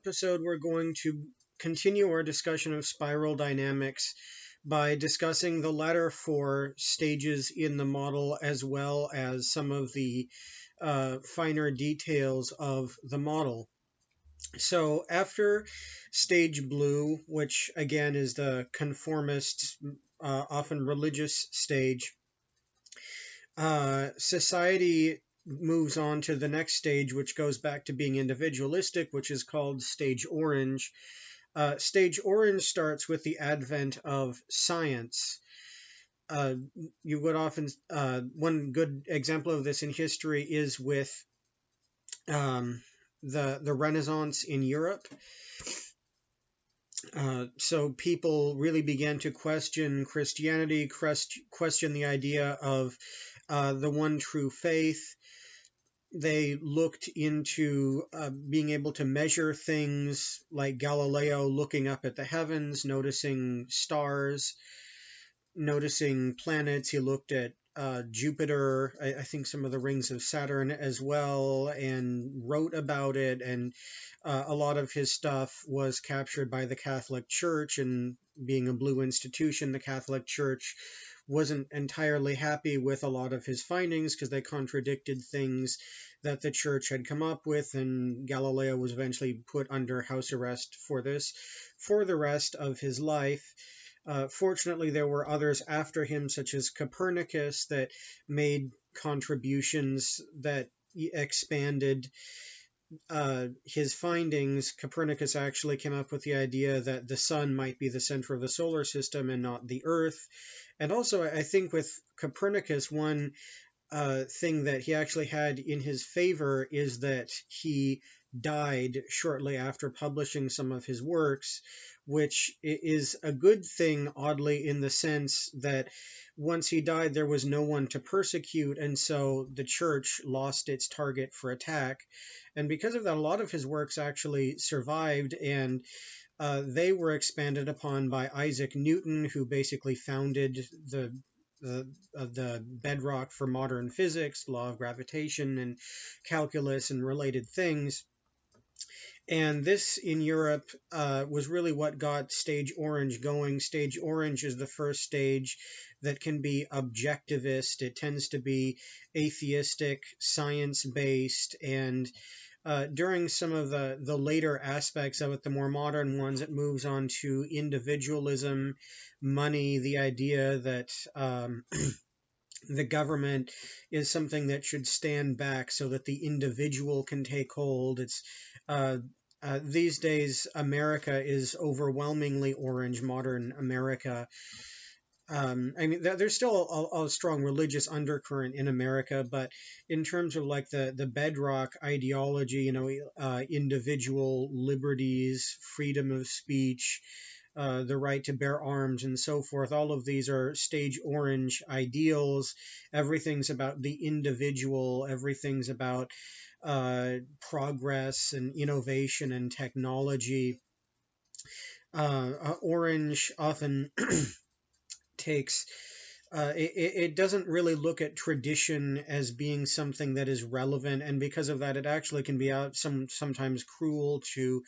episode, we're going to continue our discussion of spiral dynamics by discussing the latter four stages in the model, as well as some of the finer details of the model. So after stage blue, which again is the conformist, often religious stage, society moves on to the next stage, which goes back to being individualistic, which is called stage orange. Stage orange starts with the advent of science. You would often, one good example of this in history is with the Renaissance in Europe. So people really began to question Christianity, question the idea of the one true faith. They looked into being able to measure things, like Galileo looking up at the heavens, noticing stars, noticing planets. He looked at Jupiter, I think some of the rings of Saturn as well, and wrote about it. And a lot of his stuff was captured by the Catholic Church, and being a blue institution, the Catholic Church wasn't entirely happy with a lot of his findings because they contradicted things that the church had come up with, and Galileo was eventually put under house arrest for this for the rest of his life. Fortunately, there were others after him, such as Copernicus, that made contributions that expanded his findings. Copernicus actually came up with the idea that the sun might be the center of the solar system and not the Earth. And also, I think with Copernicus, one thing that he actually had in his favor is that he died shortly after publishing some of his works, which is a good thing, oddly, in the sense that once he died, there was no one to persecute, and so the church lost its target for attack. And because of that, a lot of his works actually survived, and they were expanded upon by Isaac Newton, who basically founded the bedrock for modern physics, law of gravitation and calculus and related things. And this in Europe was really what got Stage Orange going. Stage Orange is the first stage that can be objectivist. It tends to be atheistic, science-based, and during some of the later aspects of it, the more modern ones, it moves on to individualism, money, the idea that the government is something that should stand back so that the individual can take hold. It's these days, America is overwhelmingly orange, modern America. I mean, there's still a strong religious undercurrent in America, but in terms of like the bedrock ideology, individual liberties, freedom of speech, the right to bear arms, and so forth, all of these are stage orange ideals. Everything's about the individual, everything's about progress and innovation and technology. Orange often takes it doesn't really look at tradition as being something that is relevant, and because of that, it actually can be sometimes cruel to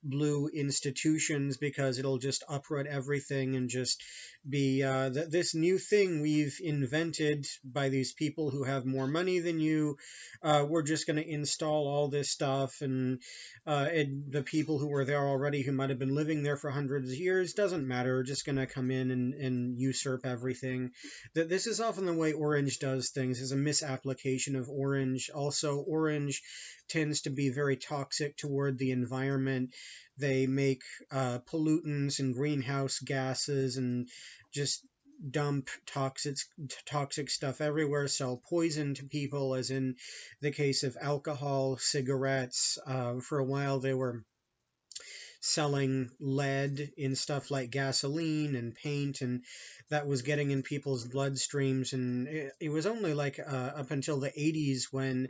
blue institutions, because it'll just uproot everything and just be this new thing we've invented by these people who have more money than you. We're just going to install all this stuff, and the people who were there already, who might have been living there for hundreds of years, doesn't matter. We're just going to come in and usurp everything. This is often the way Orange does things, is a misapplication of Orange. Also, Orange tends to be very toxic toward the environment. They make pollutants and greenhouse gases and just dump toxic stuff everywhere, sell poison to people, as in the case of alcohol, cigarettes. For a while they were selling lead in stuff like gasoline and paint, and that was getting in people's bloodstreams. And it was only like up until the 80s when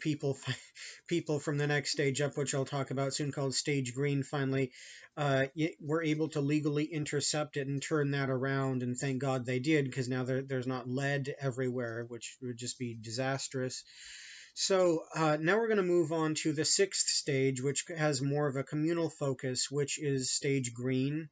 people from the next stage up, which I'll talk about soon, called Stage Green, finally were able to legally intercept it and turn that around, and thank God they did, because now there's not lead everywhere, which would just be disastrous. So now we're going to move on to the sixth stage, which has more of a communal focus, which is stage green.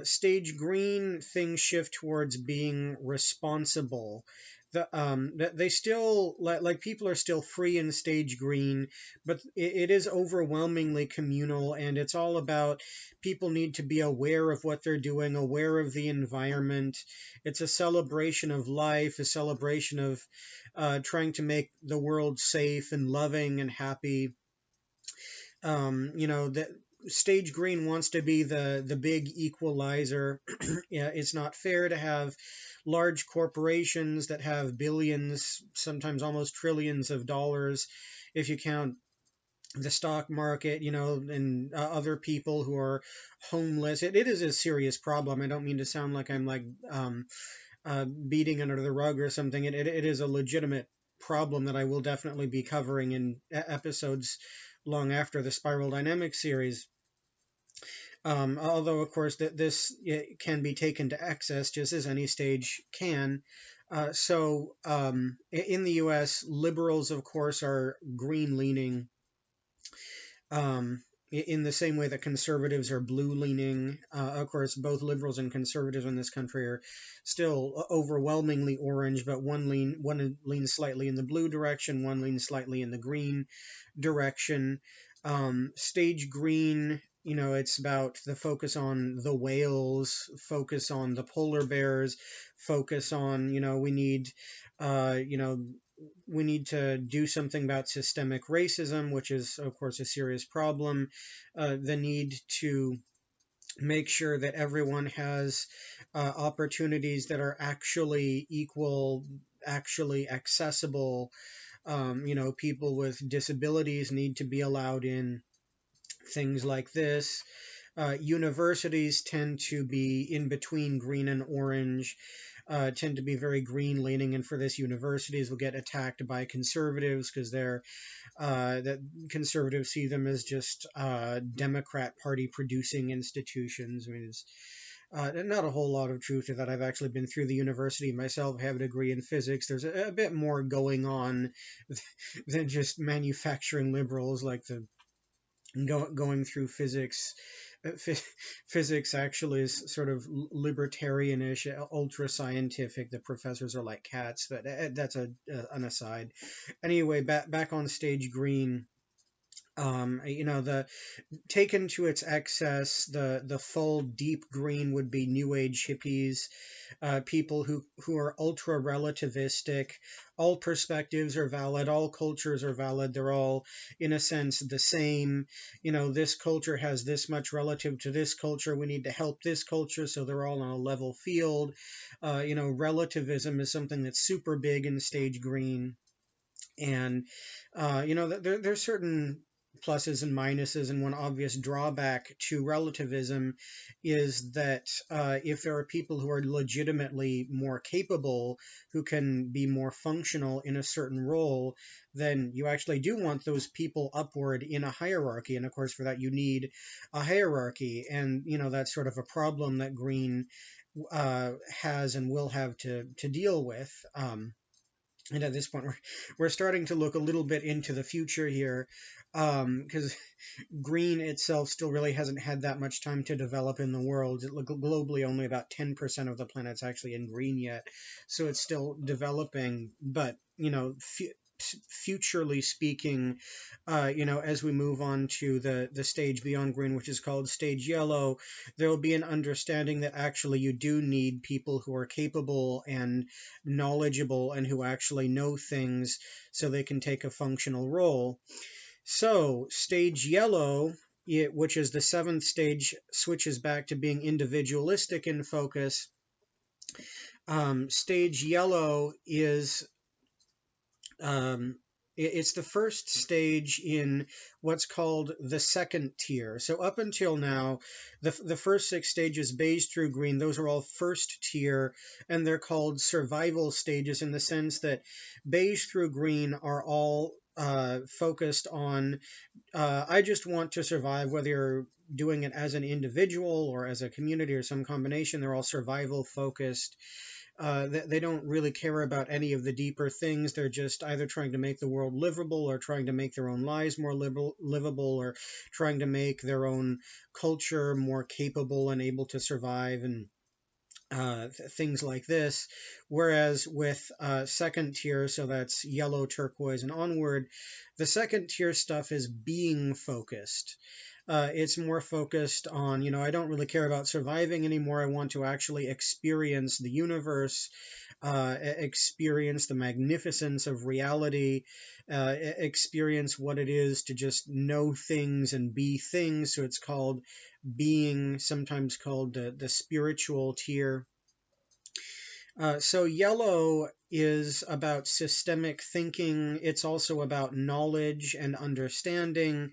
Stage green, things shift towards being responsible. They still like people are still free in stage green, but it is overwhelmingly communal, and it's all about people need to be aware of what they're doing, aware of the environment. It's a celebration of life, a celebration of trying to make the world safe and loving and happy. The stage green wants to be the big equalizer. Yeah, it's not fair to have large corporations that have billions, sometimes almost trillions of dollars, if you count the stock market, and other people who are homeless. It is a serious problem. I don't mean to sound like I'm like beating under the rug or something. It is a legitimate problem that I will definitely be covering in episodes long after the Spiral Dynamics series. Although, of course, this can be taken to excess, just as any stage can. In the U.S., liberals, of course, are green-leaning, in the same way that conservatives are blue-leaning. Of course, both liberals and conservatives in this country are still overwhelmingly orange, but one leans slightly in the blue direction, one leans slightly in the green direction. Stage green, it's about the focus on the whales, focus on the polar bears, focus on, we need to do something about systemic racism, which is, of course, a serious problem. The need to make sure that everyone has opportunities that are actually equal, actually accessible. People with disabilities need to be allowed in, things like this. Universities tend to be in between green and orange, tend to be very green leaning, and for this, universities will get attacked by conservatives because that conservatives see them as just Democrat Party producing institutions. I mean, it's not a whole lot of truth to that. I've actually been through the university myself, have a degree in physics. There's a bit more going on than just manufacturing liberals, like going through physics. Physics actually is sort of libertarianish, ultra scientific. The professors are like cats, but that's an aside. Anyway, back on stage green. The taken to its excess, the full deep green would be New Age hippies, people who are ultra relativistic. All perspectives are valid, all cultures are valid. They're all, in a sense, the same. This culture has this much relative to this culture. We need to help this culture, so they're all on a level field. Relativism is something that's super big in stage green. And there's certain pluses and minuses, and one obvious drawback to relativism is that if there are people who are legitimately more capable, who can be more functional in a certain role, then you actually do want those people upward in a hierarchy. And of course, for that, you need a hierarchy. And, that's sort of a problem that green has and will have to deal with. And at this point, we're starting to look a little bit into the future here, because green itself still really hasn't had that much time to develop in the world. Globally, only about 10% of the planet's actually in green yet, so it's still developing. But futurely speaking, as we move on to the stage beyond green, which is called stage yellow, there will be an understanding that actually you do need people who are capable and knowledgeable and who actually know things so they can take a functional role. So stage yellow, which is the seventh stage, switches back to being individualistic in focus. Stage yellow is it's the first stage in what's called the second tier. So up until now, the first six stages, beige through green, those are all first tier, and they're called survival stages in the sense that beige through green are all focused on, I just want to survive, whether you're doing it as an individual or as a community or some combination. They're all survival focused. they don't really care about any of the deeper things. They're just either trying to make the world livable, or trying to make their own lives more livable, or trying to make their own culture more capable and able to survive, and things like this. Whereas with second tier, so that's yellow, turquoise, and onward, the second tier stuff is being focused. It's more focused on, I don't really care about surviving anymore. I want to actually experience the universe, experience the magnificence of reality, experience what it is to just know things and be things. So it's called being, sometimes called the spiritual tier. So yellow is about systemic thinking. It's also about knowledge and understanding.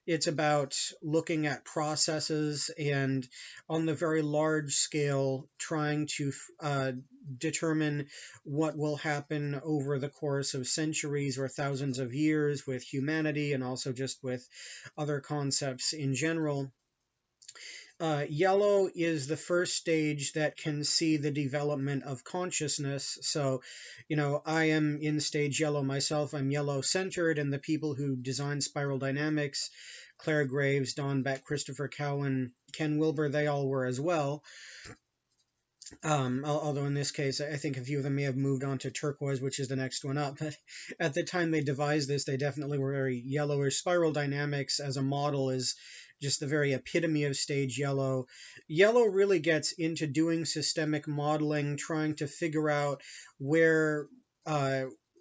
It's about looking at processes and, on the very large scale, trying to determine what will happen over the course of centuries or thousands of years with humanity, and also just with other concepts in general. Yellow is the first stage that can see the development of consciousness. So, I am in stage yellow myself. I'm yellow centered, and the people who design spiral dynamics, Clare Graves, Don Beck, Christopher Cowan, Ken Wilber, they all were as well. Although in this case, I think a few of them may have moved on to turquoise, which is the next one up. But at the time they devised this, they definitely were very yellowish. Spiral dynamics as a model is just the very epitome of stage yellow. Yellow really gets into doing systemic modeling, trying to figure out where,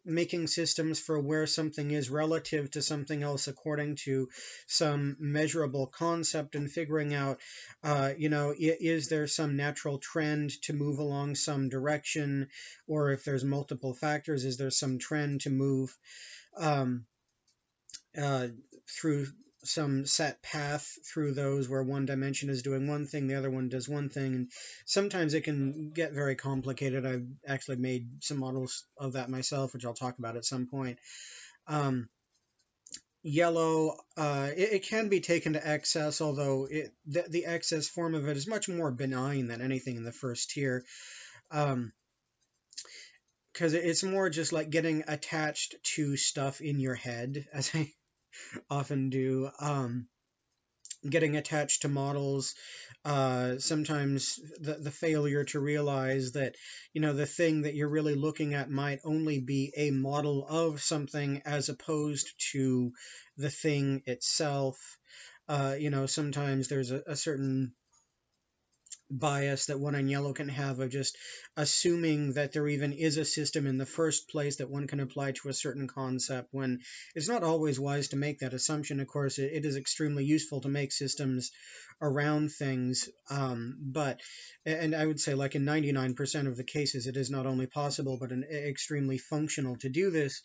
making systems for where something is relative to something else according to some measurable concept, and figuring out, is there some natural trend to move along some direction, or if there's multiple factors, is there some trend to move um, through some set path through those, where one dimension is doing one thing, the other one does one thing, and sometimes it can get very complicated. I've actually made some models of that myself, which I'll talk about at some point. Um, Yellow, it can be taken to excess, although the excess form of it is much more benign than anything in the first tier, because it's more just like getting attached to stuff in your head, as I often do. Getting attached to models, sometimes the failure to realize that, the thing that you're really looking at might only be a model of something, as opposed to the thing itself. Sometimes there's a certain bias that one in yellow can have, of just assuming that there even is a system in the first place that one can apply to a certain concept, when it's not always wise to make that assumption. Of course, it is extremely useful to make systems around things, but, and I would say, like, in 99% of the cases, it is not only possible but extremely functional to do this,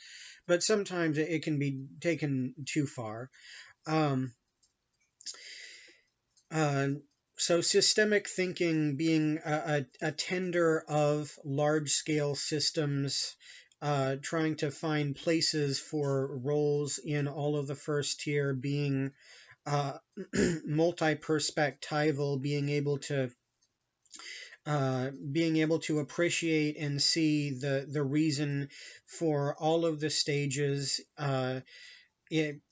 but sometimes it can be taken too far. Um, uh, so systemic thinking, being a tender of large-scale systems, trying to find places for roles in all of the first tier, being uh, multi-perspectival, being able to appreciate and see the reason for all of the stages,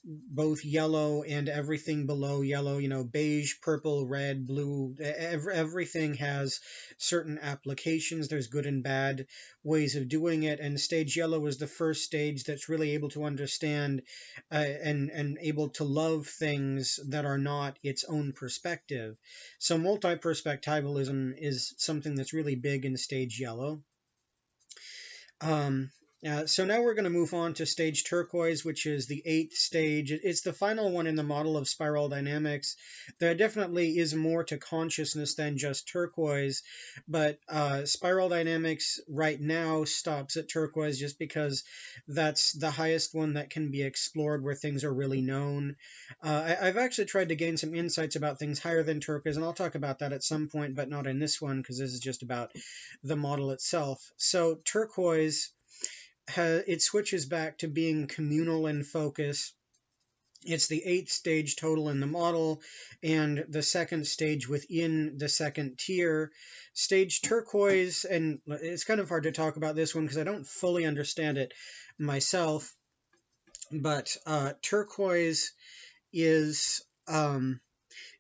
both yellow and everything below yellow, beige, purple, red, blue, everything has certain applications. There's good and bad ways of doing it. And stage yellow is the first stage that's really able to understand, and able to love things that are not its own perspective. So multi-perspectivalism is something that's really big in stage yellow. Um, so now we're going to move on to stage turquoise, which is the 8th stage. It's the final one in the model of spiral dynamics. There definitely is more to consciousness than just turquoise, but spiral dynamics right now stops at turquoise, just because that's the highest one that can be explored, where things are really known. I've actually tried to gain some insights about things higher than turquoise, and I'll talk about that at some point, but not in this one, because this is just about the model itself. So turquoise, it switches back to being communal in focus. It's the 8th stage total in the model, and the second stage within the second tier. Stage turquoise, and it's kind of hard to talk about this one because I don't fully understand it myself, but turquoise is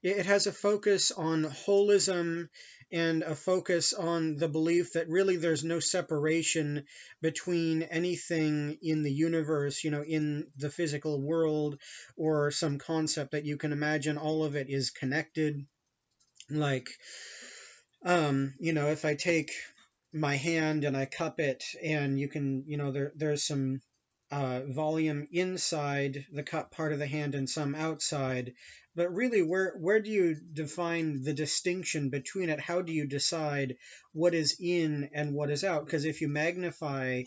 it has a focus on holism and a focus on the belief that really there's no separation between anything in the universe, in the physical world, or some concept that you can imagine. All of it is connected. Like, if I take my hand and I cup it, and you can, there's some volume inside the cup part of the hand and some outside. But really, where do you define the distinction between it? How do you decide what is in and what is out? Because if you magnify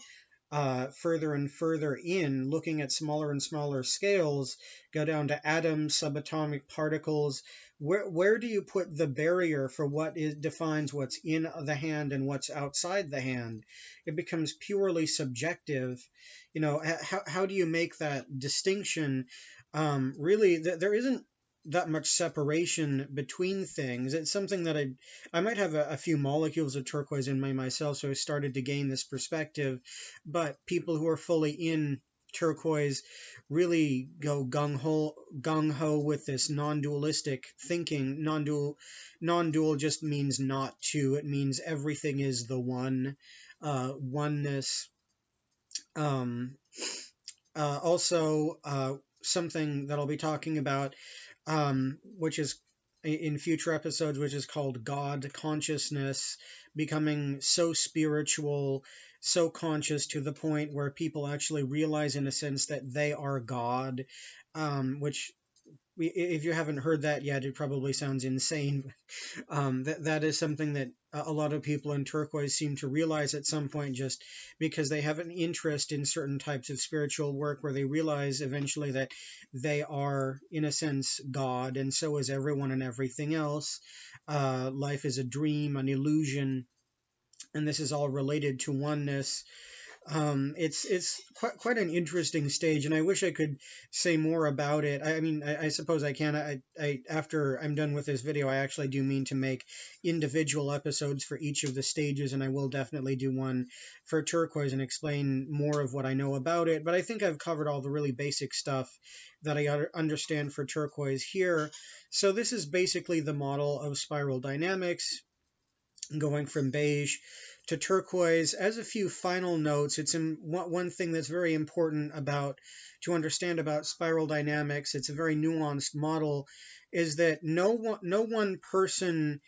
further and further in, looking at smaller and smaller scales, go down to atoms, subatomic particles. Where do you put the barrier for what defines what's in the hand and what's outside the hand? It becomes purely subjective. How do you make that distinction? Really, there isn't that much separation between things. It's something that I might have a few molecules of turquoise in me myself, so I started to gain this perspective. But people who are fully in turquoise really go gung ho with this non-dualistic thinking. Non-dual just means not two. It means everything is the one, oneness. Um, Also, something that I'll be talking about, which is in future episodes, which is called God consciousness, becoming so spiritual, so conscious to the point where people actually realize, in a sense, that they are God, which if you haven't heard that yet, it probably sounds insane. That is something that a lot of people in turquoise seem to realize at some point, just because they have an interest in certain types of spiritual work, where they realize eventually that they are, in a sense, God, and so is everyone and everything else. Life is a dream, an illusion, and this is all related to oneness. It's quite an interesting stage, and I wish I could say more about it. I mean, I suppose I can. After I'm done with this video, I actually do mean to make individual episodes for each of the stages, and I will definitely do one for turquoise and explain more of what I know about it. But I think I've covered all the really basic stuff that I understand for turquoise here. So this is basically the model of spiral dynamics, going from beige to turquoise. As a few final notes, it's one thing that's very important to understand about spiral dynamics. It's a very nuanced model. Is that no one person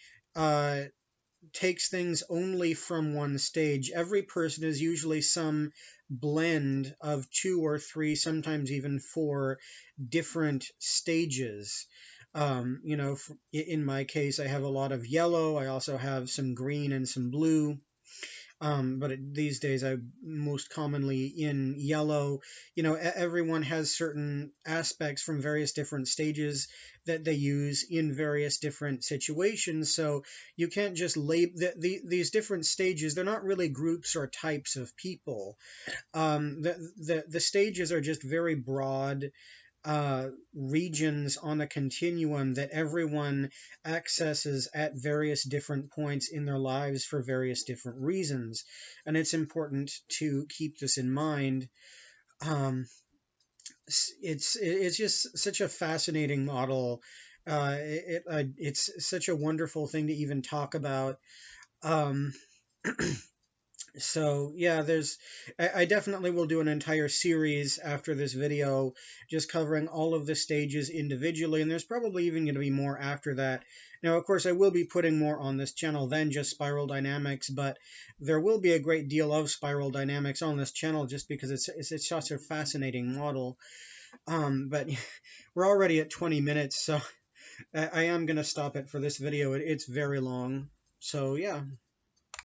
takes things only from one stage. Every person is usually some blend of 2 or 3, sometimes even 4 different stages. In my case, I have a lot of yellow. I also have some green and some blue. But these days I'm most commonly in yellow. Everyone has certain aspects from various different stages that they use in various different situations. So you can't just label these different stages. They're not really groups or types of people. The stages are just very broad regions on a continuum that everyone accesses at various different points in their lives for various different reasons. And it's important to keep this in mind. It's just such a fascinating model. It's such a wonderful thing to even talk about. Um, So yeah, I definitely will do an entire series after this video, just covering all of the stages individually, and there's probably even going to be more after that. Now, of course, I will be putting more on this channel than just spiral dynamics, but there will be a great deal of spiral dynamics on this channel, just because it's such a fascinating model. But we're already at 20 minutes, so I am going to stop it for this video. It's very long. So yeah.